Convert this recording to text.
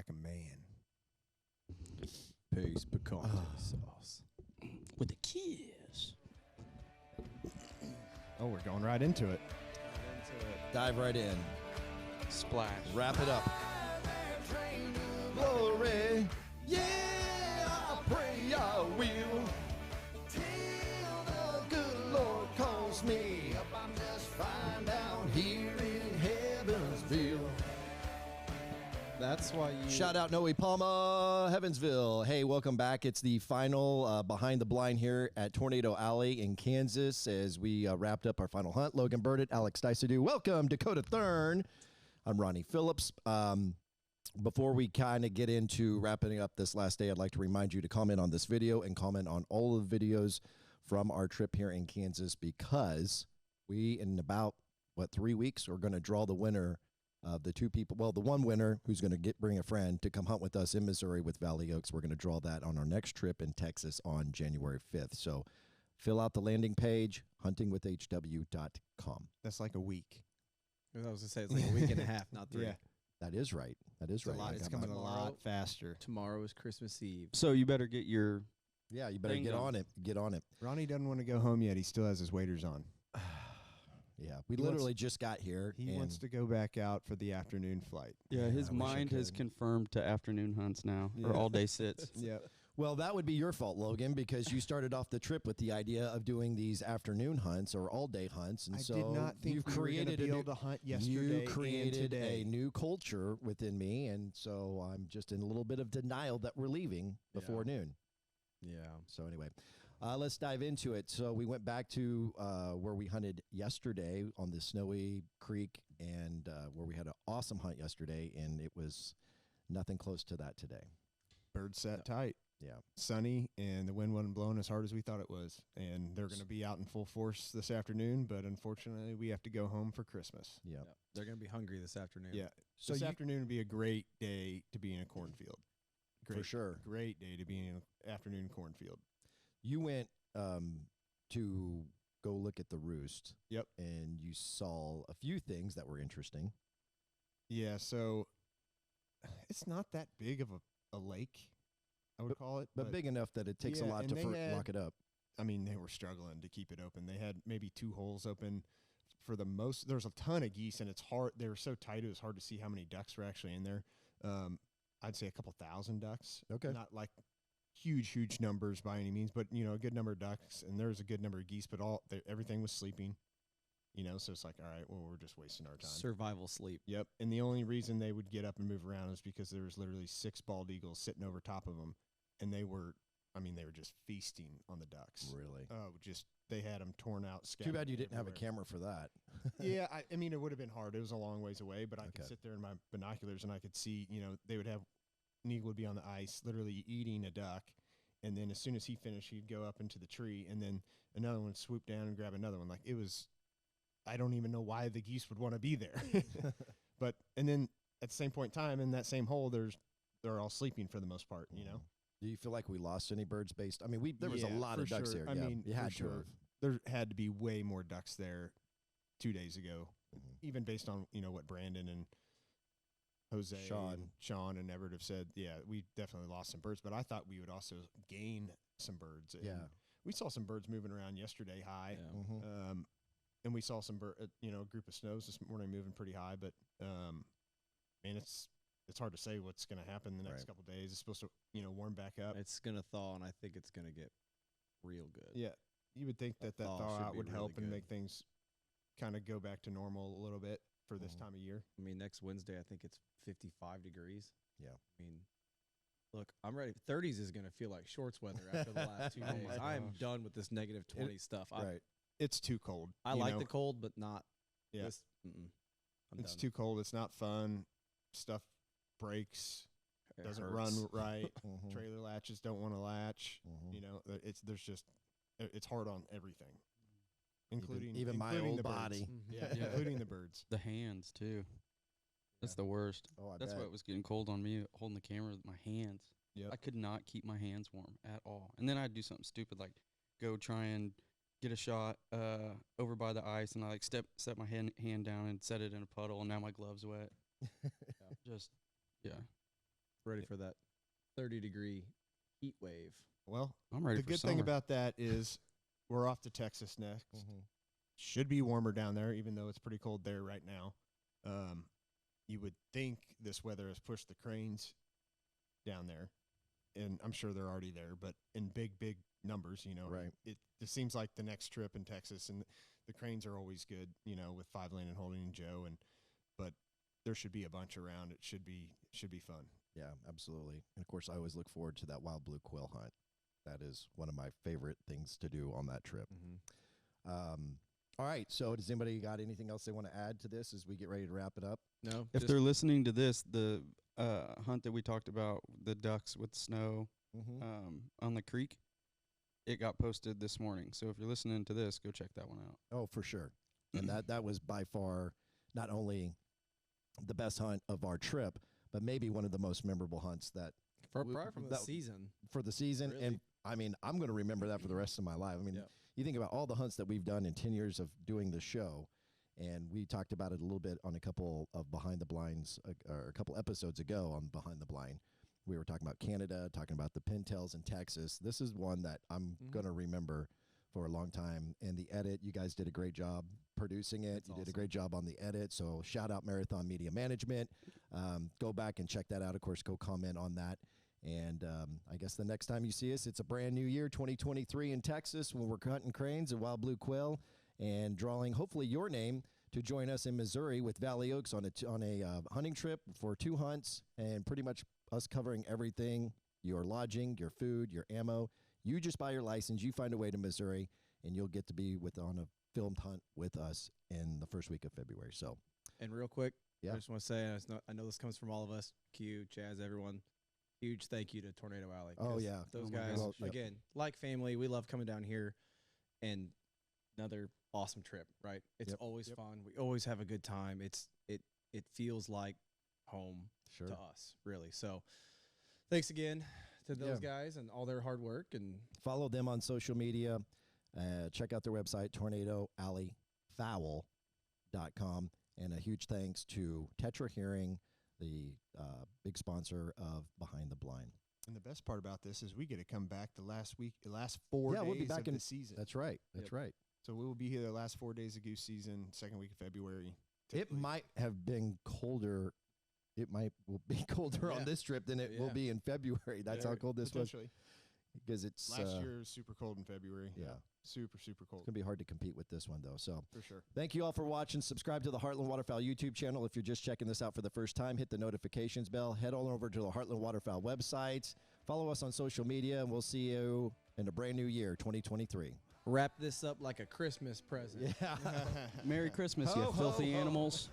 like a man. Peace, pecante sauce. With a kiss. Oh, we're going right into it. Dive right in. Splash. Wrap it up. Glory. Yeah, I pray I will. Till the good Lord calls me. I'm just fine down here in Heavensville. That's why you... Shout out Noe Palma, Heavensville. Hey, welcome back. It's the final Behind the Blind here at Tornado Alley in Kansas as we wrapped up our final hunt. Logan Burdett, Alex Dysadu. Welcome, Dakota Thurn. I'm Ronnie Phillips. Before we kind of get into wrapping up this last day, I'd like to remind you to comment on this video and comment on all of the videos from our trip here in Kansas, because we, in about, 3 weeks, are going to draw the winner of the two people. Well, the one winner who's going to bring a friend to come hunt with us in Missouri with Valley Oaks. We're going to draw that on our next trip in Texas on January 5th. So fill out the landing page, huntingwithhw.com. That's like a week. I was going to say, it's like a week and a half, not 3. Yeah. That is right. That is right. It's coming a lot faster. Tomorrow is Christmas Eve. So you better get your... Yeah, you better get on it. Get on it. Ronnie doesn't want to go home yet. He still has his waders on. Yeah, we literally just got here. He wants to go back out for the afternoon flight. Yeah, his mind has confirmed to afternoon hunts now, or all-day sits. Yeah. Well, that would be your fault, Logan, because you started off the trip with the idea of doing these afternoon hunts or all-day hunts, and I so did not think you've we were created be able to hunt yesterday. You created and today. a new culture within me, and so I'm just in a little bit of denial that we're leaving before noon. Yeah. So anyway, let's dive into it. So we went back to where we hunted yesterday on the Snowy Creek, and where we had an awesome hunt yesterday, and it was nothing close to that today. Bird sat tight. Yeah. Sunny, and the wind wasn't blowing as hard as we thought it was. And they're going to be out in full force this afternoon, but unfortunately, we have to go home for Christmas. Yeah. Yep. They're going to be hungry this afternoon. Yeah. So this afternoon would be a great day to be in a cornfield. Great, For sure. Great day to be in an afternoon cornfield. You went to go look at the roost. Yep. And you saw a few things that were interesting. Yeah, so it's not that big of a lake, I would call it. But big enough that it takes a lot to lock it up. I mean, they were struggling to keep it open. They had maybe 2 holes open for the most. There's a ton of geese, and it's hard. They were so tight, it was hard to see how many ducks were actually in there. I'd say a couple thousand ducks. Okay. Not like huge numbers by any means, but, a good number of ducks, and there was a good number of geese, but everything was sleeping. So it's like, all right, well, we're just wasting our time. Survival sleep. Yep. And the only reason they would get up and move around is because there was literally 6 bald eagles sitting over top of them, and they were just feasting on the ducks. Really? Oh, they had them torn out. Too bad you didn't have a camera for that. Yeah, I mean, it would have been hard. It was a long ways away, but I could sit there in my binoculars and I could see, they would have, an eagle would be on the ice, literally eating a duck. And then as soon as he finished, he'd go up into the tree, and then another one would swoop down and grab another one. Like, it was, I don't even know why the geese would want to be there. And then at the same point in time, in that same hole, they're all sleeping for the most part, Do you feel like we lost any birds based? I mean, there was a lot of ducks there. I mean, you had to have. There had to be way more ducks there 2 days ago, even based on, what Brandon and Jose, Sean and Everett have said. Yeah, we definitely lost some birds, but I thought we would also gain some birds. And we saw some birds moving around yesterday high. Yeah. And we saw some a group of snows this morning moving pretty high, but man, it's hard to say what's going to happen the next couple of days. It's supposed to, warm back up. It's going to thaw, and I think it's going to get real good. Yeah. You would think that thaw out would help and good. make things kind of go back to normal a little bit for this time of year. I mean, next Wednesday, I think it's 55 degrees. Yeah. I mean, look, I'm ready. 30s is going to feel like shorts weather after the last 2 days. I am done with this negative 20 stuff. Right. It's too cold. I like the cold, but not this. It's too cold. It's not fun. Stuff breaks. Doesn't run right. Trailer latches don't want to latch. It's hard on everything, including my old body. Yeah, including the birds. The hands too. That's the worst. Oh, That's why it was getting cold on me holding the camera with my hands. Yep. I could not keep my hands warm at all. And then I'd do something stupid like go try and get a shot over by the ice, and I like set my hand down and set it in a puddle, and now my glove's wet. ready for that 30-degree heat wave. Well, I'm ready the for good summer. thing about that is we're off to Texas next. Should be warmer down there, even though it's pretty cold there right now. You would think this weather has pushed the cranes down there, and I'm sure they're already there, but in big numbers, Right. It seems like the next trip in Texas, and the cranes are always good, with Five Lane and Holding and Joe, but there should be a bunch around. It should be fun. Yeah, absolutely. And of course, I always look forward to that wild blue quail hunt. That is one of my favorite things to do on that trip. All right. So does anybody got anything else they want to add to this as we get ready to wrap it up? No, If they're listening to this, the hunt that we talked about, the ducks with snow on the creek, it got posted this morning. So if you're listening to this, go check that one out. Oh, for sure. And that was by far not only the best hunt of our trip, but maybe one of the most memorable hunts probably from the season. for the season. Really? And I mean, I'm going to remember that for the rest of my life. I mean, you think about all the hunts that we've done in 10 years of doing the show, and we talked about it a little bit on a couple of Behind the Blinds, or a couple episodes ago on Behind the Blind. We were talking about Canada, talking about the pintails in Texas. This is one that I'm going to remember for a long time. And the edit, you guys did a great job producing it. That's you awesome. did a great job on the edit. So shout out Marathon Media Management. Go back and check that out. Of course, go comment on that. And I guess the next time you see us, it's a brand new year, 2023 in Texas, when we're hunting cranes and wild blue quail and drawing hopefully your name to join us in Missouri with Valley Oaks on a hunting trip for 2 hunts, and pretty much us covering everything: your lodging, your food, your ammo. You just buy your license, you find a way to Missouri, and you'll get to be on a filmed hunt with us in the first week of February. So, And real quick, Yeah. I just want to say, I know this comes from all of us, Q, Chaz, everyone. Huge thank you to Tornado Alley. Oh, 'cause yeah. Those Oh my guys, gosh. Yep. again, like family, we love coming down here, and another awesome trip, right? It's Yep. always fun. We always have a good time. It feels like home sure. to us, really. So thanks again to those guys and all their hard work. And Follow them on social media. Check out their website, tornadoalleyfowl.com. And a huge thanks to Tetra Hearing, the big sponsor of Behind the Blind. And the best part about this is we get to come back the last 4 Yeah, days we'll be back of in the season. That's right. That's right. So we will be here the last 4 days of goose season, second week of February. It typically. might have been colder. Will be colder on Yeah. this trip than it will be in February. That's how cold this was. Potentially. Because it's Last year was super cold in February. Yeah. Super cold. It's going to be hard to compete with this one, though. So For sure. thank you all for watching. Subscribe to the Heartland Waterfowl YouTube channel. If you're just checking this out for the first time, hit the notifications bell. Head on over to the Heartland Waterfowl website. Follow us on social media, and we'll see you in a brand new year, 2023. wrap this up like a Christmas present. Yeah. Merry Christmas, Ho, you ho, filthy ho. animals.